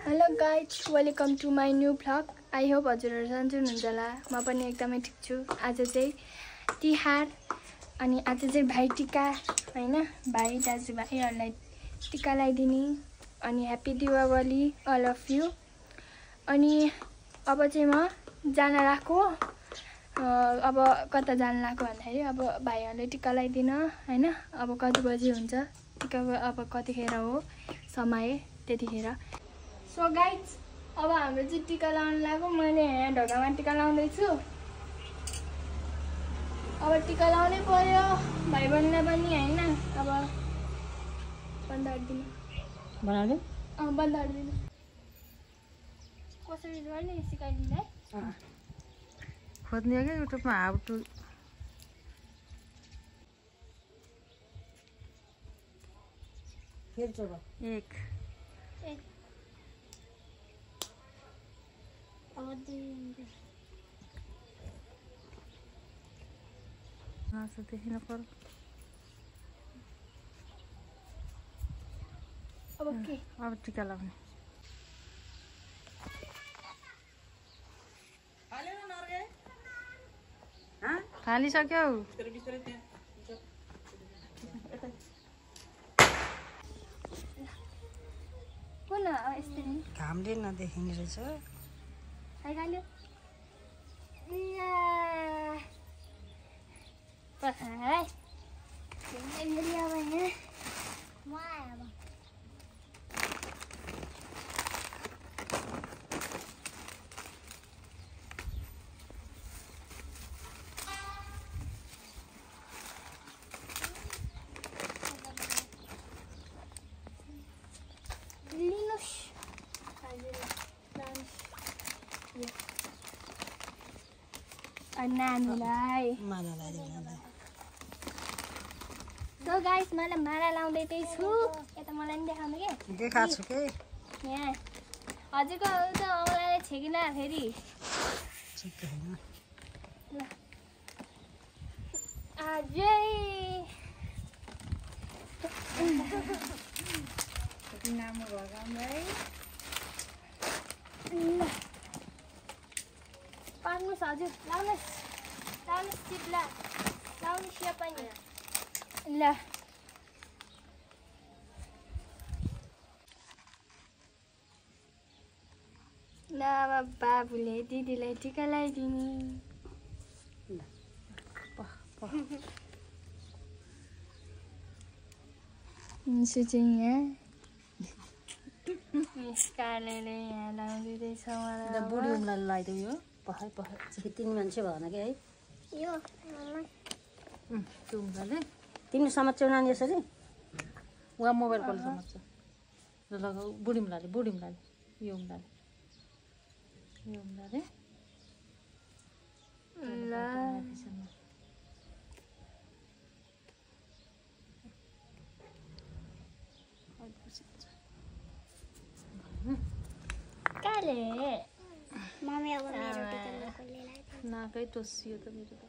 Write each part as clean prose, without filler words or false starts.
Hello guys, welcome to my new vlog. I hope हजुरहरू सन्चै हुनुहुन्छ होला। म पनि एकदमै ठिक छु। आज चाहिँ तिहार अनि आज चाहिँ भाइटिका हैन, भाइ दाजुभाइहरूलाई टिका लगाइदिने अनि happy Diwali all of you. अनि अब चाहिँ म जान लाग्यो। अब कता जान लाग्यो भन्दाखेरि अब भाइहरूले टिका लगाइदिन हैन। अब कति बजी हुन्छ टिका, अब कतिखेर हो समय त्यतिखेर। सो गाइज, अब हाम्रो चाहिँ टिका लगाउन लाग्यो। मैले यहाँ ढोकामा टिका लगाउँदैछु। अब टिका लगाउनै पर्यो भाइ बहिनीलाई पनि हैन। अब बन्दाडिदिनु बनाउने बन्दाडिदिनु कसरी गर्ने सिकाइदिनु है। खोज्ने हो कि युट्युबमा हाउ टु फेरि जब एक देखिन पर्यो। अब टिका लगाउने थालिसक्यौ। घामले नदेखिने रहेछ। नानीलाई सो गाइस, मैले माला लाउँदै छु। यता मलाई नि देखाउनु के देखाछु के यहाँ हजुरको त औलाले छेकिन फेरि ल अझै नामो भगवानलाई ल पार्नुहोस् हजुर, लाउनुहोस् लाउनुहोस् चिप्ला लाउनुहोस् यो पनि ल। ल अब बाबुले दिदीलाई टिका लगाइदिने। मिसु चाहिँ यहाँ मिसकालेले यहाँ लगाउँदैछ मलाई। बुढी उमलाई लगाइदेऊ। यो पखाइ पखाइ तिमी मान्छे भएन कि है यो त्यो उमलाले तिमी समात्छौ नानी यसरी। उहाँ मोबाइल कल समात्छ। ल लगाऊ बुढी उमलाले यो उमलाले ल काले मम्मी अब मेरो टिका नखोल्ने लाग्यो। नाकै टोसियो त मेरो त।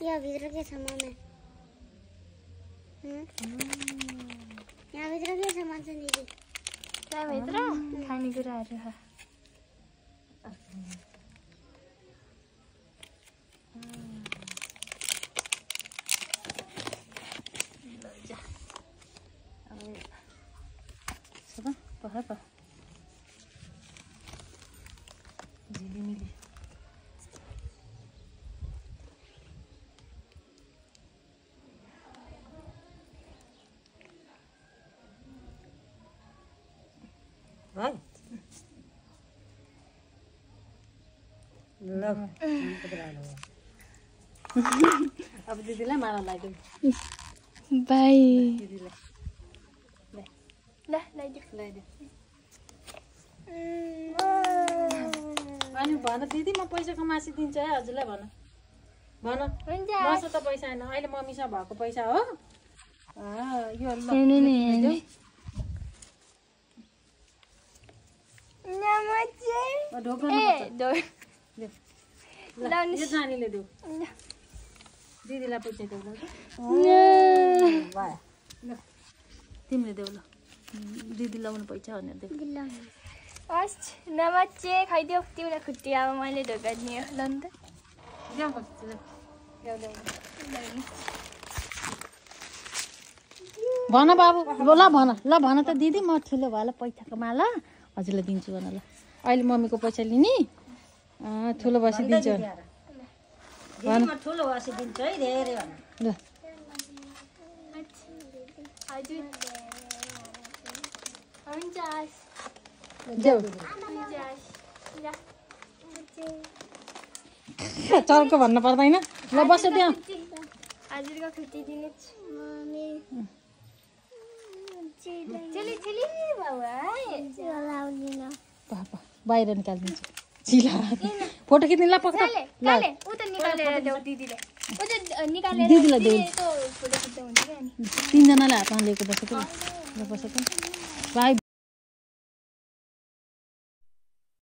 यो भित्र के छ मम्मी? यहाँ भित्र के छ मान्छे दिदी? त्यहाँ भित्र खानेकुराहरू छ। पख झिलिमिली है ल। अब दिदीलाई माला लगाइदेऊ। बाई दिदीलाई ल लगाइदेऊ। अनि भन दिदी, म पैसा कमासी दिन्छु है हजुरलाई। भन मसँग त पैसा छैन अहिले, मम्मीसँग भएको पैसा हो यो। नानीले देऊ दिदीलाई पैसा देऊ। तिमीले देऊ ल दिदी लाउनु पैसा भनेर देऊ हस् नमच्चे खाइदेऊ तिमीलाई खुट्टी अब मैले धोका दिएँ ल नि त भन बाबु ल भन त दिदी म ठुलो भयो ल पैसा कमा ल हजुरलाई दिन्छु भन ल अहिले मम्मीको पैसा लिने ठुलो भएपछि दिन्छु म ठुलो भएपछि दिन्छु है धेरै भन ल हजुर हुन्छ देऊ चर्को भन्न पर्दैन ल बस त्यहाँ हजुरको खुट्टी दिने पापा बाहिर निकालिदिन्छु चिला फोटो खिच्ने ल पक्का दिदीलाई देऊ तिनजनाले हातमा लिएको बसेको ल बसेको भाइ